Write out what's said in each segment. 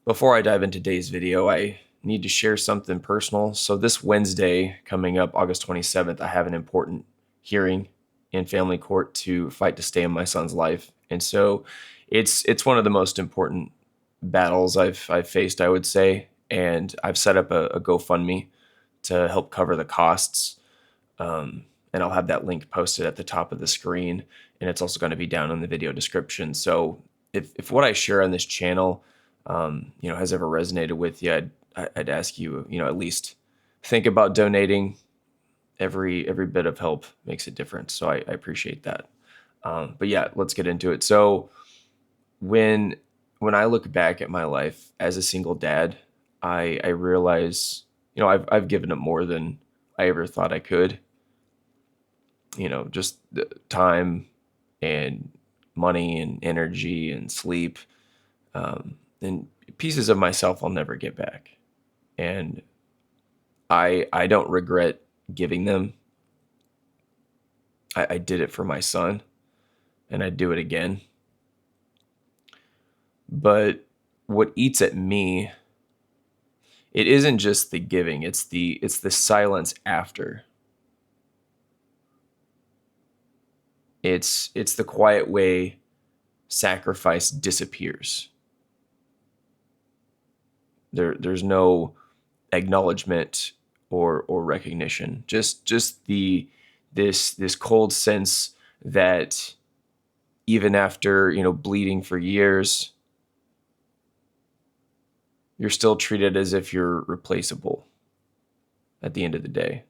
Before I dive into today's video, I need to share something personal. So this Wednesday, coming up August 27th, I have an important hearing in family court to fight to stay in my son's life. And so it's one of the most important battles I've faced, I would say. And I've set up a GoFundMe to help cover the costs. And I'll have that link posted at the top of the screen. And it's also going to be down in the video description. So if what I share on this channel has ever resonated with you, I'd ask you, at least think about donating. Every bit of help makes a difference. So I appreciate that. But yeah, let's get into it. So when I look back at my life as a single dad, I realize, I've given up more than I ever thought I could. Just the time and money and energy and sleep, and pieces of myself I'll never get back. And I don't regret giving them. I did it for my son, and I'd do it again. But what eats at me, it isn't just the giving, it's the silence after. It's the quiet way sacrifice disappears. There's no acknowledgement or recognition. Just this cold sense that even after, bleeding for years, you're still treated as if you're replaceable at the end of the day.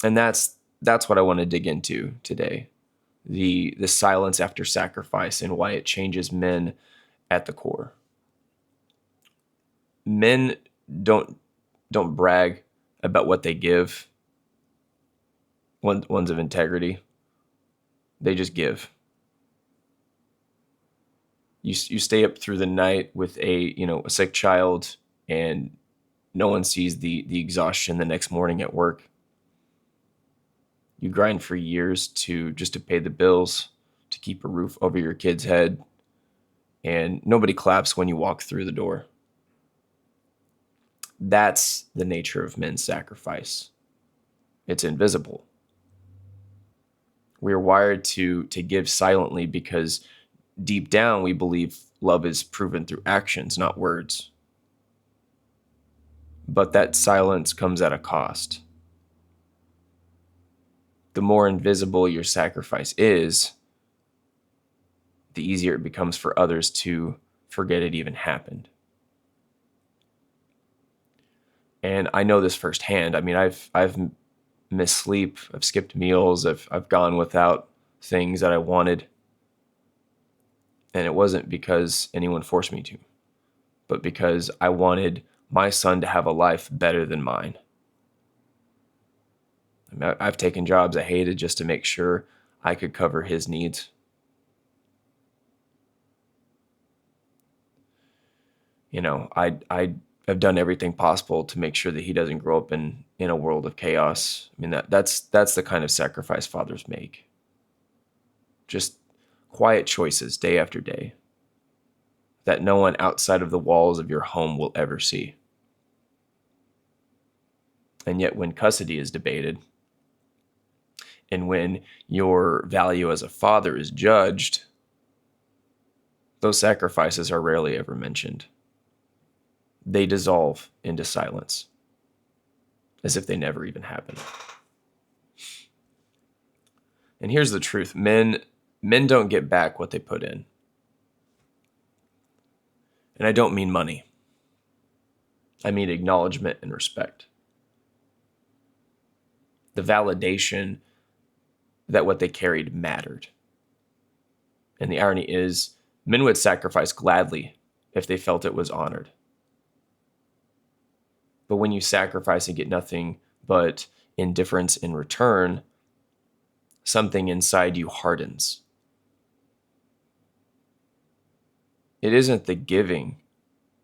And that's what I want to dig into today. The silence after sacrifice and why it changes men at the core. Men don't brag about what they give. Ones of integrity. They just give. You stay up through the night with a sick child, and no one sees the exhaustion the next morning at work. You grind for years to pay the bills, to keep a roof over your kid's head, and nobody claps when you walk through the door. That's the nature of men's sacrifice. It's invisible. We're wired to give silently because deep down we believe love is proven through actions, not words. But that silence comes at a cost. The more invisible your sacrifice is, the easier it becomes for others to forget it even happened. And I know this firsthand. I mean, I've missed sleep, I've skipped meals, I've gone without things that I wanted. And it wasn't because anyone forced me to, but because I wanted my son to have a life better than mine. I mean, I've taken jobs I hated just to make sure I could cover his needs. I've done everything possible to make sure that he doesn't grow up in a world of chaos. I mean, that's the kind of sacrifice fathers make. Just quiet choices day after day that no one outside of the walls of your home will ever see. And yet when custody is debated, and when your value as a father is judged, those sacrifices are rarely ever mentioned. They dissolve into silence, as if they never even happened. And here's the truth. Men don't get back what they put in. And I don't mean money. I mean acknowledgement and respect. The validation that what they carried mattered. And the irony is, men would sacrifice gladly if they felt it was honored. But when you sacrifice and get nothing but indifference in return, something inside you hardens. It isn't the giving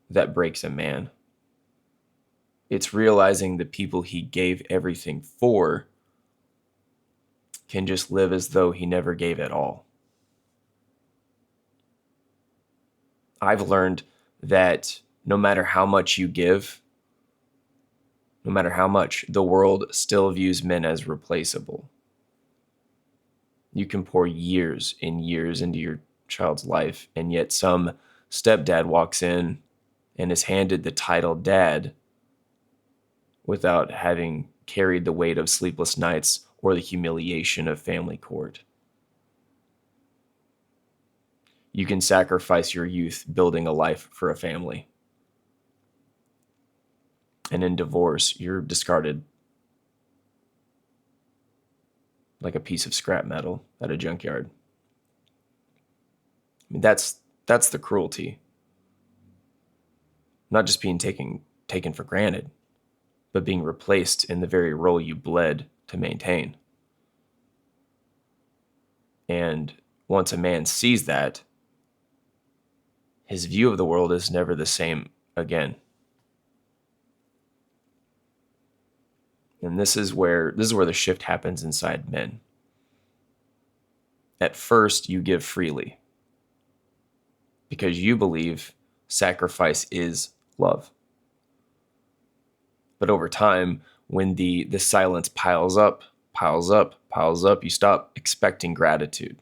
that breaks a man. It's realizing the people he gave everything for can just live as though he never gave at all. I've learned that no matter how much you give, no matter how much, the world still views men as replaceable. You can pour years and years into your child's life, and yet some stepdad walks in and is handed the title dad without having carried the weight of sleepless nights or the humiliation of family court. You can sacrifice your youth building a life for a family. And in divorce, you're discarded like a piece of scrap metal at a junkyard. I mean, that's the cruelty. Not just being taken for granted, but being replaced in the very role you bled to maintain. And once a man sees that, his view of the world is never the same again. And this is where the shift happens inside men. At first, you give freely because you believe sacrifice is love. But over time, when the silence piles up, you stop expecting gratitude.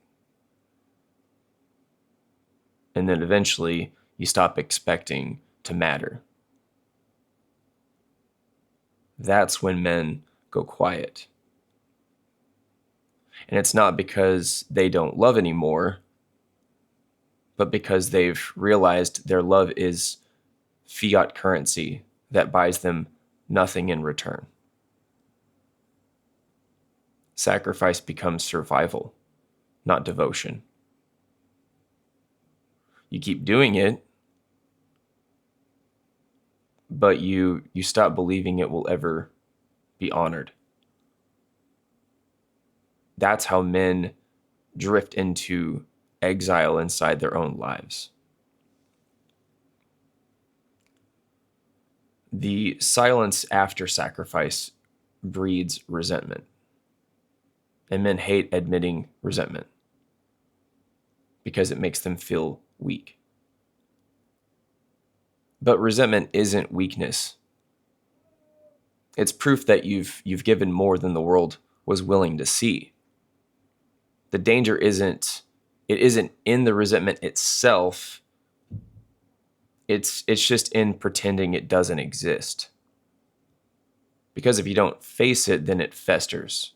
And then eventually, you stop expecting to matter. That's when men go quiet. And it's not because they don't love anymore, but because they've realized their love is fiat currency that buys them nothing in return. Sacrifice becomes survival, not devotion. You keep doing it, but you stop believing it will ever be honored. That's how men drift into exile inside their own lives. The silence after sacrifice breeds resentment. And men hate admitting resentment because it makes them feel weak. But resentment isn't weakness. It's proof that you've given more than the world was willing to see. The danger isn't in the resentment itself. It's just in pretending it doesn't exist. Because if you don't face it, then it festers.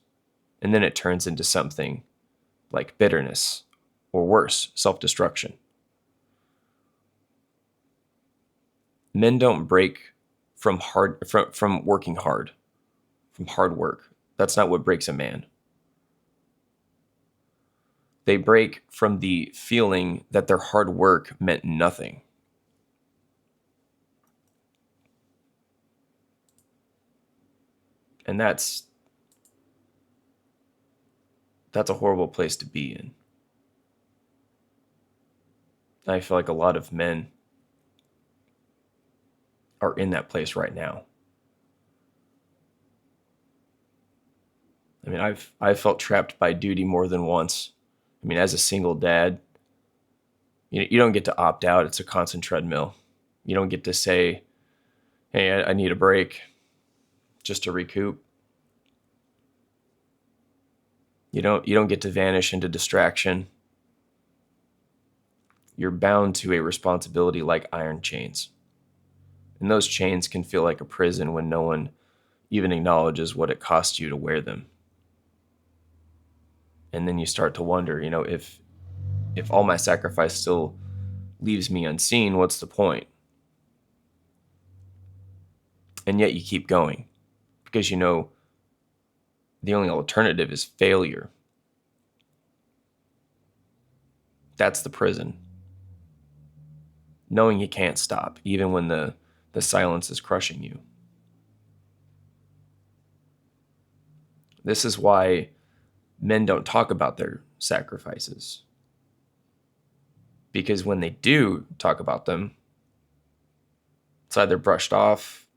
And then it turns into something like bitterness or worse, self-destruction. Men don't break from working hard, from hard work. That's not what breaks a man. They break from the feeling that their hard work meant nothing. And that's a horrible place to be in. I feel like a lot of men are in that place right now. I mean, I've felt trapped by duty more than once. I mean, as a single dad, you don't get to opt out. It's a constant treadmill. You don't get to say, hey, I need a break just to recoup. You don't get to vanish into distraction. You're bound to a responsibility like iron chains. And those chains can feel like a prison when no one even acknowledges what it costs you to wear them. And then you start to wonder, if all my sacrifice still leaves me unseen, what's the point? And yet you keep going because the only alternative is failure. That's the prison. Knowing you can't stop, even when the silence is crushing you. This is why men don't talk about their sacrifices. Because when they do talk about them, it's either brushed off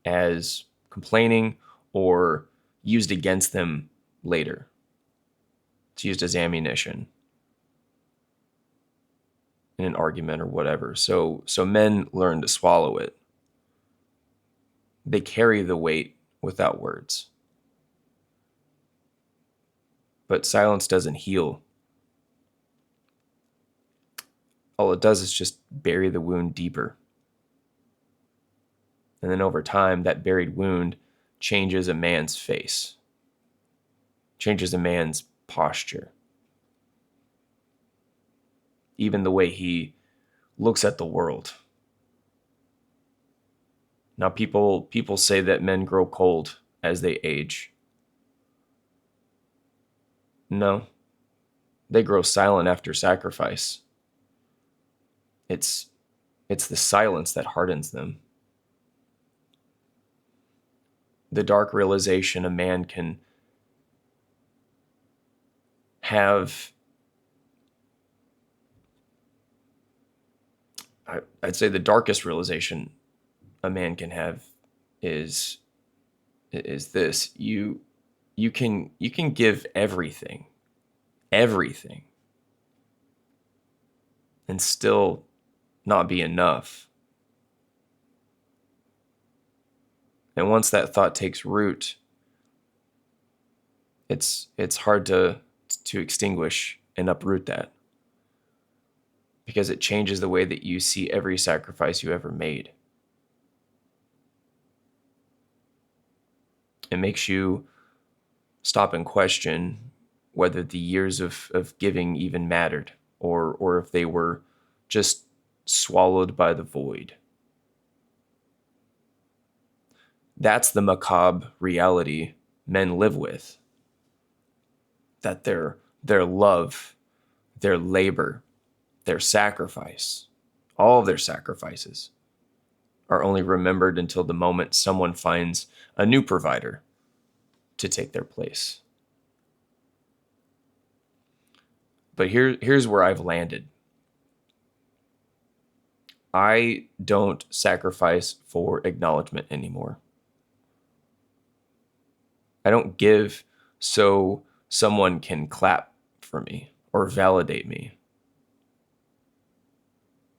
as complaining or used against them later. It's used as ammunition. in an argument or whatever. So men learn to swallow it. They carry the weight without words. But silence doesn't heal. All it does is just bury the wound deeper. And then over time, that buried wound changes a man's face, changes a man's posture, even the way he looks at the world. Now, people say that men grow cold as they age. No, they grow silent after sacrifice. It's the silence that hardens them. The dark realization a man can have, I'd say the darkest realization a man can have is this: you can give everything, and still not be enough. And once that thought takes root, it's hard to extinguish and uproot that, because it changes the way that you see every sacrifice you ever made. It makes you stop and question whether the years of giving even mattered, or if they were just swallowed by the void. That's the macabre reality men live with. That their love, their labor, their sacrifice, all of their sacrifices are only remembered until the moment someone finds a new provider to take their place. But here's where I've landed. I don't sacrifice for acknowledgement anymore. I don't give so someone can clap for me or validate me.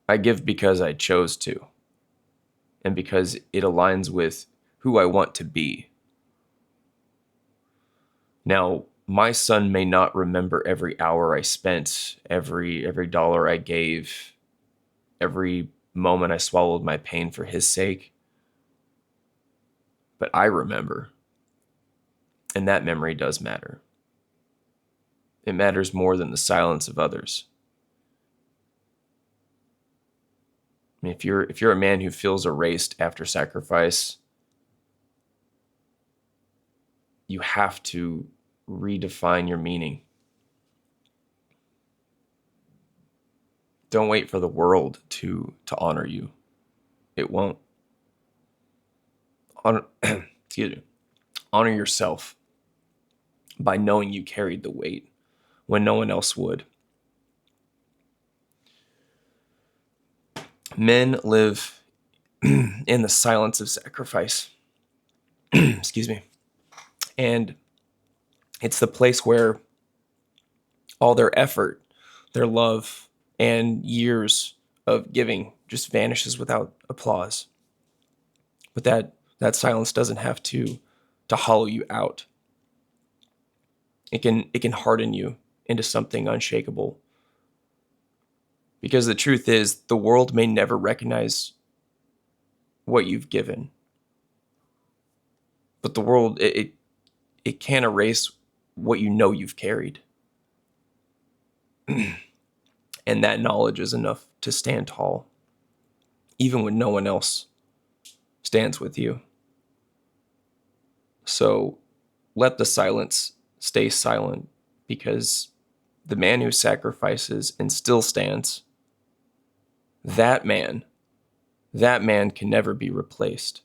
I give because I chose to, and because it aligns with who I want to be. Now, my son may not remember every hour I spent, every dollar I gave, every moment I swallowed my pain for his sake, but I remember. And that memory does matter. It matters more than the silence of others. I mean, if you're a man who feels erased after sacrifice, you have to redefine your meaning. Don't wait for the world to honor you. It won't. Honor, excuse me. Honor yourself by knowing you carried the weight when no one else would. Men live in the silence of sacrifice. Excuse me. And it's the place where all their effort, their love, and years of giving just vanishes without applause. But that silence doesn't have to hollow you out. It can harden you into something unshakable. Because the truth is, the world may never recognize what you've given. But the world, it can't erase what you know you've carried. And that knowledge is enough to stand tall, even when no one else stands with you. So let the silence stay silent, because the man who sacrifices and still stands, that man can never be replaced.